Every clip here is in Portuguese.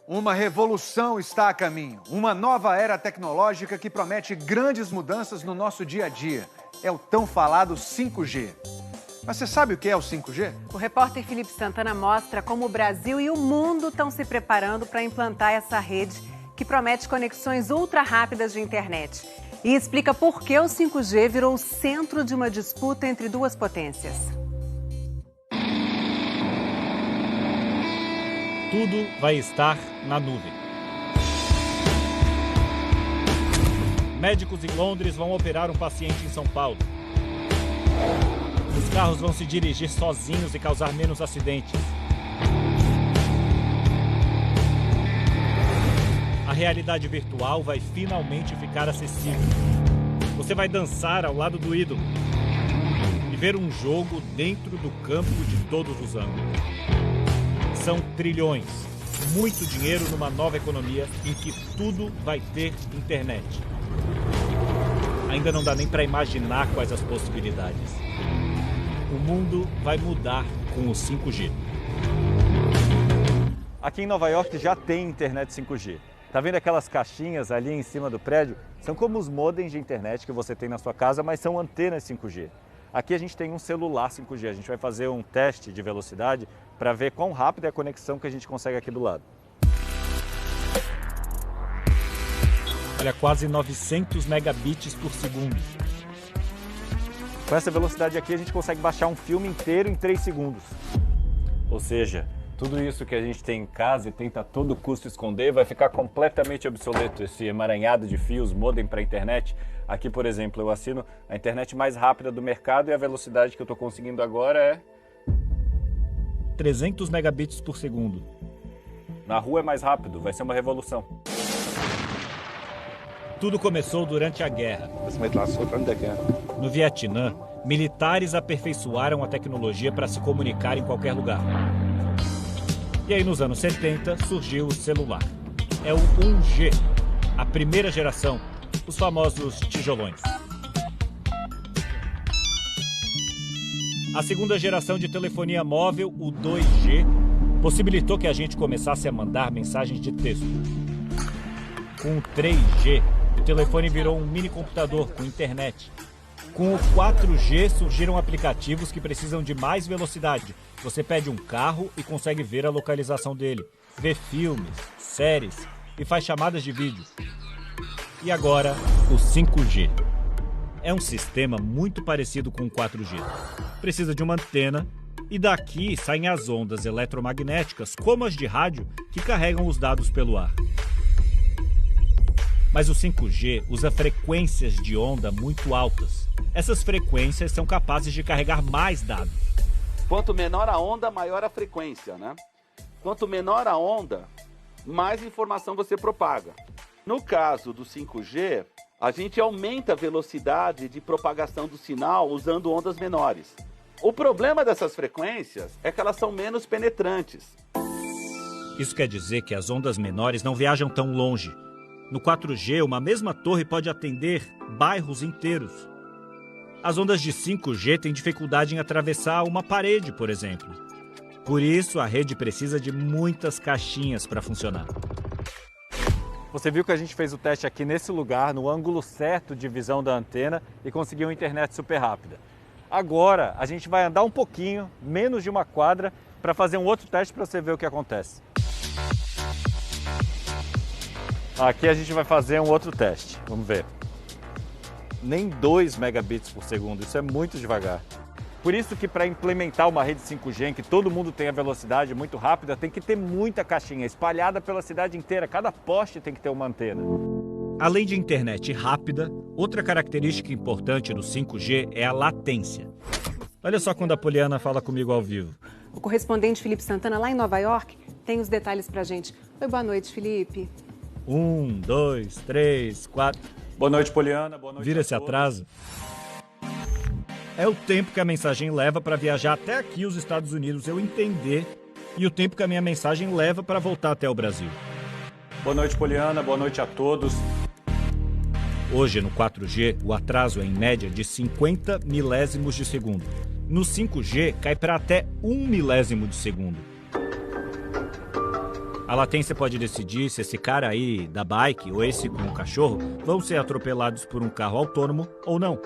Uma revolução está a caminho. Uma nova era tecnológica que promete grandes mudanças no nosso dia a dia. É o tão falado 5G. Mas você sabe o que é o 5G? O repórter Felipe Santana mostra como o Brasil e o mundo estão se preparando para implantar essa rede que promete conexões ultra rápidas de internet. E explica por que o 5G virou o centro de uma disputa entre duas potências. Tudo vai estar na nuvem. Médicos em Londres vão operar um paciente em São Paulo. Os carros vão se dirigir sozinhos e causar menos acidentes. A realidade virtual vai finalmente ficar acessível. Você vai dançar ao lado do ídolo e ver um jogo dentro do campo de todos os ângulos. São trilhões, muito dinheiro numa nova economia em que tudo vai ter internet. Ainda não dá nem para imaginar quais as possibilidades. O mundo vai mudar com o 5G. Aqui em Nova York já tem internet 5G. Tá vendo aquelas caixinhas ali em cima do prédio? São como os modems de internet que você tem na sua casa, mas são antenas 5G. Aqui a gente tem um celular 5G. A gente vai fazer um teste de velocidade para ver quão rápida é a conexão que a gente consegue aqui do lado. Olha, quase 900 megabits por segundo. Com essa velocidade aqui a gente consegue baixar um filme inteiro em 3 segundos. Ou seja, tudo isso que a gente tem em casa e tenta a todo custo esconder vai ficar completamente obsoleto. Esse emaranhado de fios, modem para a internet. Aqui, por exemplo, eu assino a internet mais rápida do mercado e a velocidade que eu estou conseguindo agora é 300 megabits por segundo. Na rua é mais rápido, vai ser uma revolução. Tudo começou durante a guerra. No Vietnã, militares aperfeiçoaram a tecnologia para se comunicar em qualquer lugar. E aí, nos anos 70, surgiu o celular. É o 1G, a primeira geração, os famosos tijolões. A segunda geração de telefonia móvel, o 2G, possibilitou que a gente começasse a mandar mensagens de texto. Com o 3G, o telefone virou um mini computador com internet. Com o 4G surgiram aplicativos que precisam de mais velocidade. Você pede um carro e consegue ver a localização dele, vê filmes, séries e faz chamadas de vídeo. E agora, o 5G. É um sistema muito parecido com o 4G. Precisa de uma antena e daqui saem as ondas eletromagnéticas, como as de rádio, que carregam os dados pelo ar. Mas o 5G usa frequências de onda muito altas. Essas frequências são capazes de carregar mais dados. Quanto menor a onda, maior a frequência, né? Quanto menor a onda, mais informação você propaga. No caso do 5G, a gente aumenta a velocidade de propagação do sinal usando ondas menores. O problema dessas frequências é que elas são menos penetrantes. Isso quer dizer que as ondas menores não viajam tão longe. No 4G, uma mesma torre pode atender bairros inteiros. As ondas de 5G têm dificuldade em atravessar uma parede, por exemplo. Por isso, a rede precisa de muitas caixinhas para funcionar. Você viu que a gente fez o teste aqui nesse lugar, no ângulo certo de visão da antena e conseguiu uma internet super rápida. Agora, a gente vai andar um pouquinho, menos de uma quadra, para fazer um outro teste para você ver o que acontece. Aqui a gente vai fazer um outro teste, vamos ver. Nem 2 megabits por segundo, isso é muito devagar. Por isso que para implementar uma rede 5G em que todo mundo tenha velocidade muito rápida, tem que ter muita caixinha espalhada pela cidade inteira. Cada poste tem que ter uma antena. Além de internet rápida, outra característica importante do 5G é a latência. Olha só quando a Poliana fala comigo ao vivo. O correspondente Felipe Santana, lá em Nova York, tem os detalhes pra gente. Oi, boa noite, Felipe. 1, 2, 3, 4... Boa noite, Poliana. Boa noite. Vira esse atraso. É o tempo que a mensagem leva para viajar até aqui os Estados Unidos, eu entender, e o tempo que a minha mensagem leva para voltar até o Brasil. Boa noite, Poliana. Boa noite a todos. Hoje, no 4G, o atraso é em média de 50 milésimos de segundo. No 5G, cai para até 1 milésimo de segundo. A latência pode decidir se esse cara aí da bike ou esse com o cachorro vão ser atropelados por um carro autônomo ou não.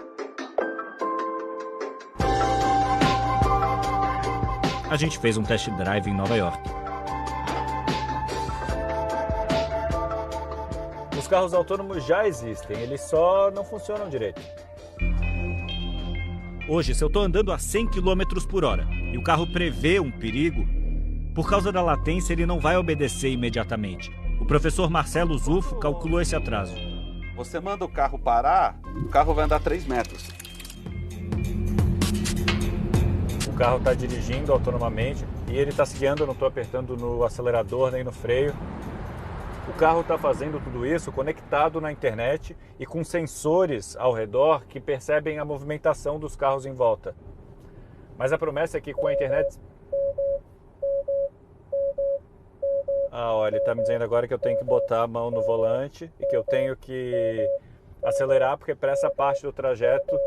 A gente fez um test drive em Nova York. Os carros autônomos já existem, eles só não funcionam direito. Hoje, se eu estou andando a 100 km por hora e o carro prevê um perigo, por causa da latência ele não vai obedecer imediatamente. O professor Marcelo Zufo calculou esse atraso. Você manda o carro parar, o carro vai andar 3 metros. O carro está dirigindo autonomamente e ele está se guiando, eu não estou apertando no acelerador nem no freio. O carro está fazendo tudo isso conectado na internet e com sensores ao redor que percebem a movimentação dos carros em volta. Mas a promessa é que com a internet... Olha, ele está me dizendo agora que eu tenho que botar a mão no volante e que eu tenho que acelerar, porque para essa parte do trajeto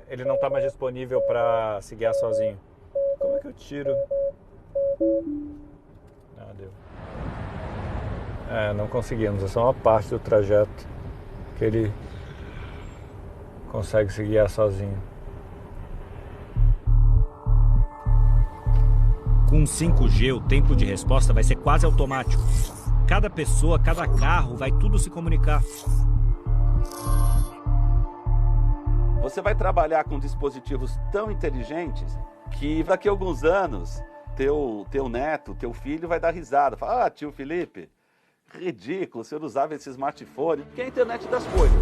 ele não está mais disponível para se guiar sozinho. Como é que eu tiro? Deu. Não conseguimos, é só uma parte do trajeto que ele consegue se guiar sozinho. Com 5G, o tempo de resposta vai ser quase automático. Cada pessoa, cada carro, vai tudo se comunicar. Você vai trabalhar com dispositivos tão inteligentes que daqui a alguns anos teu neto, teu filho vai dar risada. Fala, tio Felipe, ridículo, o senhor usava esse smartphone, que é a internet das coisas.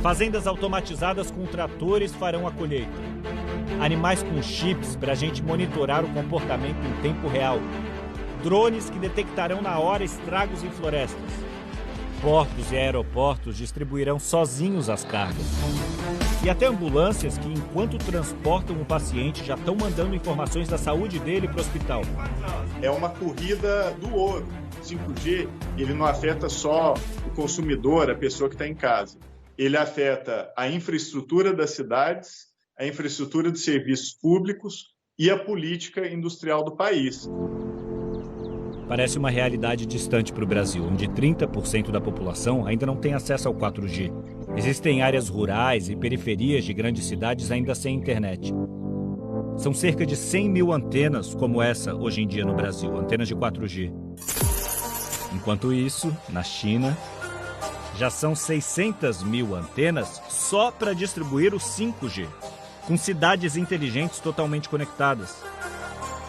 Fazendas automatizadas com tratores farão a colheita. Animais com chips para a gente monitorar o comportamento em tempo real. Drones que detectarão na hora estragos em florestas. Portos e aeroportos distribuirão sozinhos as cargas. E até ambulâncias que, enquanto transportam o paciente, já estão mandando informações da saúde dele para o hospital. É uma corrida do ouro. 5G, ele não afeta só o consumidor, a pessoa que está em casa. Ele afeta a infraestrutura das cidades, a infraestrutura de serviços públicos e a política industrial do país. Parece uma realidade distante para o Brasil, onde 30% da população ainda não tem acesso ao 4G. Existem áreas rurais e periferias de grandes cidades ainda sem internet. São cerca de 100 mil antenas como essa hoje em dia no Brasil, antenas de 4G. Enquanto isso, na China, já são 600 mil antenas só para distribuir o 5G, com cidades inteligentes totalmente conectadas.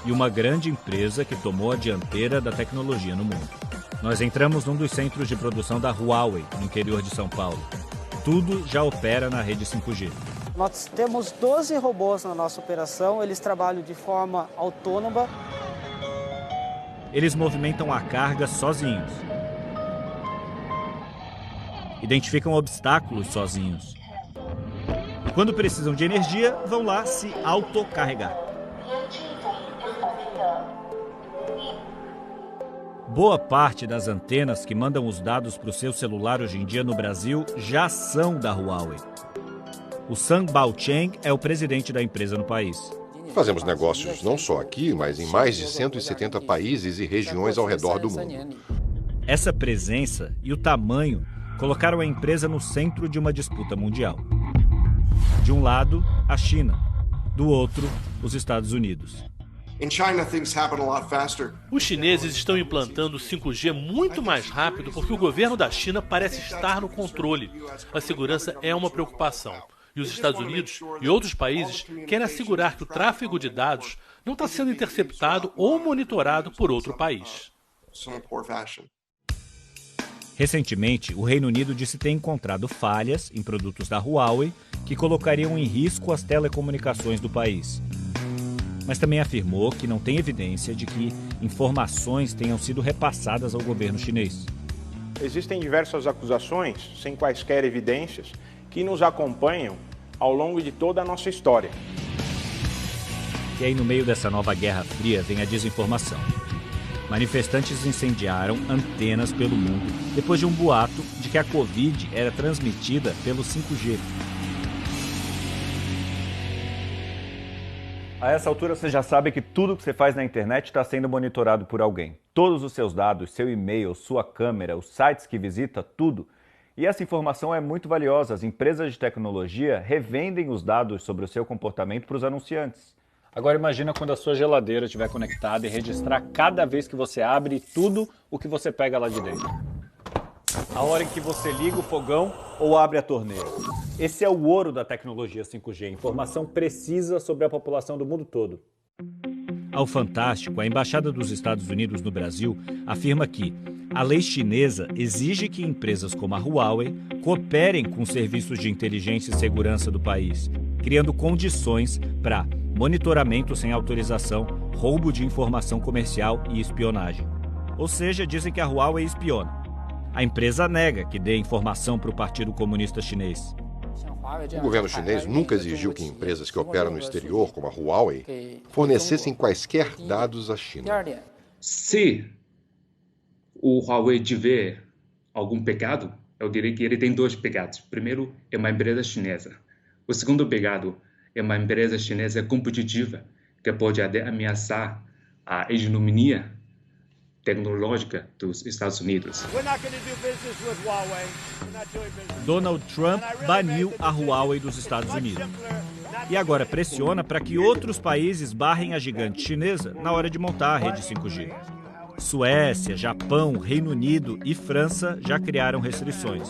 E uma grande empresa que tomou a dianteira da tecnologia no mundo. Nós entramos num dos centros de produção da Huawei, no interior de São Paulo. Tudo já opera na rede 5G. Nós temos 12 robôs na nossa operação, eles trabalham de forma autônoma. Eles movimentam a carga sozinhos. Identificam obstáculos sozinhos. E quando precisam de energia, vão lá se autocarregar. Boa parte das antenas que mandam os dados para o seu celular hoje em dia no Brasil já são da Huawei. O Sun Baocheng é o presidente da empresa no país. Fazemos negócios não só aqui, mas em mais de 170 países e regiões ao redor do mundo. Essa presença e o tamanho colocaram a empresa no centro de uma disputa mundial. De um lado, a China. Do outro, os Estados Unidos. Os chineses estão implantando o 5G muito mais rápido porque o governo da China parece estar no controle. A segurança é uma preocupação. E os Estados Unidos e outros países querem assegurar que o tráfego de dados não está sendo interceptado ou monitorado por outro país. Recentemente, o Reino Unido disse ter encontrado falhas em produtos da Huawei que colocariam em risco as telecomunicações do país. Mas também afirmou que não tem evidência de que informações tenham sido repassadas ao governo chinês. Existem diversas acusações, sem quaisquer evidências, que nos acompanham ao longo de toda a nossa história. E aí, no meio dessa nova Guerra Fria, vem a desinformação. Manifestantes incendiaram antenas pelo mundo depois de um boato de que a Covid era transmitida pelo 5G. A essa altura você já sabe que tudo que você faz na internet está sendo monitorado por alguém. Todos os seus dados, seu e-mail, sua câmera, os sites que visita, tudo. E essa informação é muito valiosa. As empresas de tecnologia revendem os dados sobre o seu comportamento para os anunciantes. Agora imagina quando a sua geladeira estiver conectada e registrar cada vez que você abre tudo o que você pega lá de dentro. A hora em que você liga o fogão ou abre a torneira. Esse é o ouro da tecnologia 5G, informação precisa sobre a população do mundo todo. Ao Fantástico, a Embaixada dos Estados Unidos no Brasil afirma que a lei chinesa exige que empresas como a Huawei cooperem com serviços de inteligência e segurança do país, criando condições para monitoramento sem autorização, roubo de informação comercial e espionagem. Ou seja, dizem que a Huawei espiona. A empresa nega que dê informação para o Partido Comunista Chinês. O governo chinês nunca exigiu que empresas que operam no exterior, como a Huawei, fornecessem quaisquer dados à China. Se o Huawei tiver algum pecado, eu diria que ele tem dois pecados. Primeiro, é uma empresa chinesa. O segundo pecado é uma empresa chinesa competitiva, que pode ameaçar a hegemonia tecnológica dos Estados Unidos. Donald Trump baniu a Huawei dos Estados Unidos. E agora pressiona para que outros países barrem a gigante chinesa na hora de montar a rede 5G. Suécia, Japão, Reino Unido e França já criaram restrições.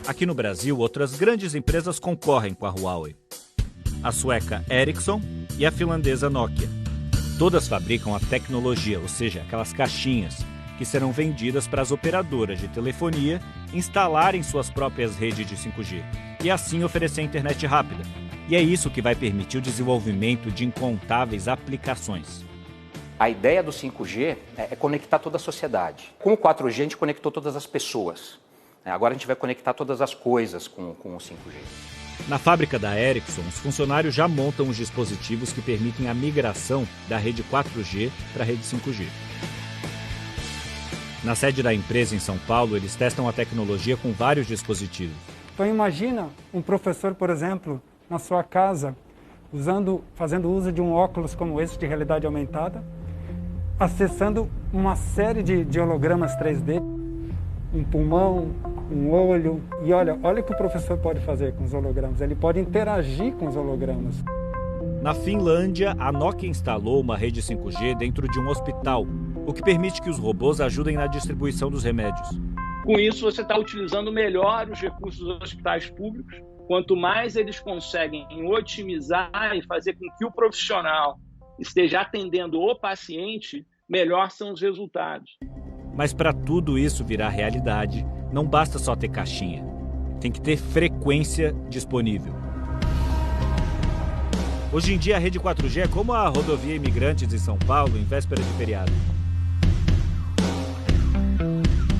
Aqui no Brasil, outras grandes empresas concorrem com a Huawei. A sueca Ericsson e a finlandesa Nokia. Todas fabricam a tecnologia, ou seja, aquelas caixinhas, que serão vendidas para as operadoras de telefonia instalarem suas próprias redes de 5G e assim oferecer internet rápida. E é isso que vai permitir o desenvolvimento de incontáveis aplicações. A ideia do 5G é conectar toda a sociedade. Com o 4G a gente conectou todas as pessoas. Agora a gente vai conectar todas as coisas com o 5G. Na fábrica da Ericsson, os funcionários já montam os dispositivos que permitem a migração da rede 4G para a rede 5G. Na sede da empresa em São Paulo, eles testam a tecnologia com vários dispositivos. Então imagina um professor, por exemplo, na sua casa, fazendo uso de um óculos como esse de realidade aumentada, acessando uma série de hologramas 3D, um pulmão, um olho. E olha o que o professor pode fazer com os hologramas. Ele pode interagir com os hologramas. Na Finlândia, a Nokia instalou uma rede 5G dentro de um hospital, o que permite que os robôs ajudem na distribuição dos remédios. Com isso, você está utilizando melhor os recursos dos hospitais públicos. Quanto mais eles conseguem otimizar e fazer com que o profissional esteja atendendo o paciente, melhor são os resultados. Mas para tudo isso virar realidade, não basta só ter caixinha. Tem que ter frequência disponível. Hoje em dia a rede 4G é como a rodovia Imigrantes em São Paulo em véspera de feriado.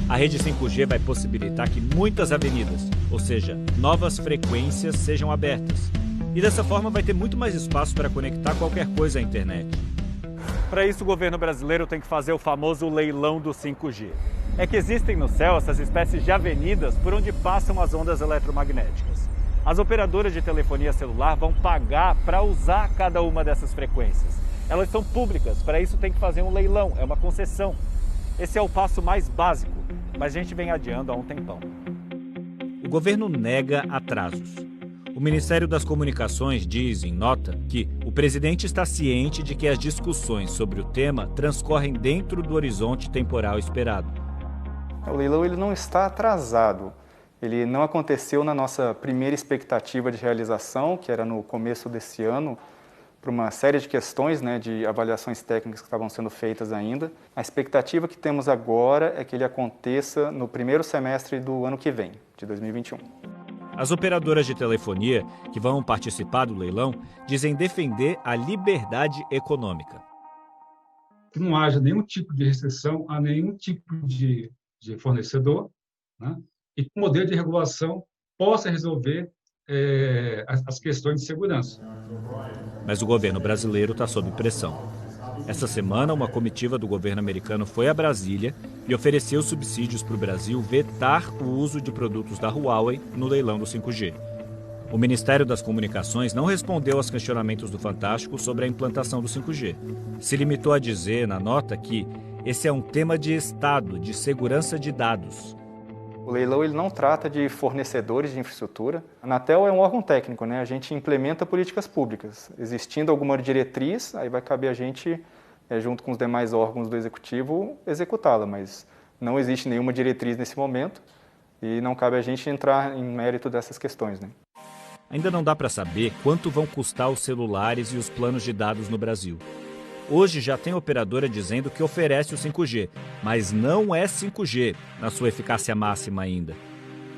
A rede 5G vai possibilitar que muitas avenidas, ou seja, novas frequências, sejam abertas. E dessa forma vai ter muito mais espaço para conectar qualquer coisa à internet. Para isso, o governo brasileiro tem que fazer o famoso leilão do 5G. É que existem no céu essas espécies de avenidas por onde passam as ondas eletromagnéticas. As operadoras de telefonia celular vão pagar para usar cada uma dessas frequências. Elas são públicas, para isso tem que fazer um leilão, é uma concessão. Esse é o passo mais básico, mas a gente vem adiando há um tempão. O governo nega atrasos. O Ministério das Comunicações diz, em nota, que o presidente está ciente de que as discussões sobre o tema transcorrem dentro do horizonte temporal esperado. O leilão ele não está atrasado. Ele não aconteceu na nossa primeira expectativa de realização, que era no começo desse ano, por uma série de questões, de avaliações técnicas que estavam sendo feitas ainda. A expectativa que temos agora é que ele aconteça no primeiro semestre do ano que vem, de 2021. As operadoras de telefonia que vão participar do leilão dizem defender a liberdade econômica. Que não haja nenhum tipo de restrição a nenhum tipo de fornecedor, e que o modelo de regulação possa resolver as questões de segurança. Mas o governo brasileiro está sob pressão. Essa semana, uma comitiva do governo americano foi a Brasília e ofereceu subsídios para o Brasil vetar o uso de produtos da Huawei no leilão do 5G. O Ministério das Comunicações não respondeu aos questionamentos do Fantástico sobre a implantação do 5G. Se limitou a dizer na nota que esse é um tema de Estado, de segurança de dados. O leilão ele não trata de fornecedores de infraestrutura. A Anatel é um órgão técnico, né? A gente implementa políticas públicas. Existindo alguma diretriz, aí vai caber a gente, junto com os demais órgãos do Executivo, executá-la. Mas não existe nenhuma diretriz nesse momento e não cabe a gente entrar em mérito dessas questões, né? Ainda não dá para saber quanto vão custar os celulares e os planos de dados no Brasil. Hoje já tem operadora dizendo que oferece o 5G, mas não é 5G na sua eficácia máxima ainda.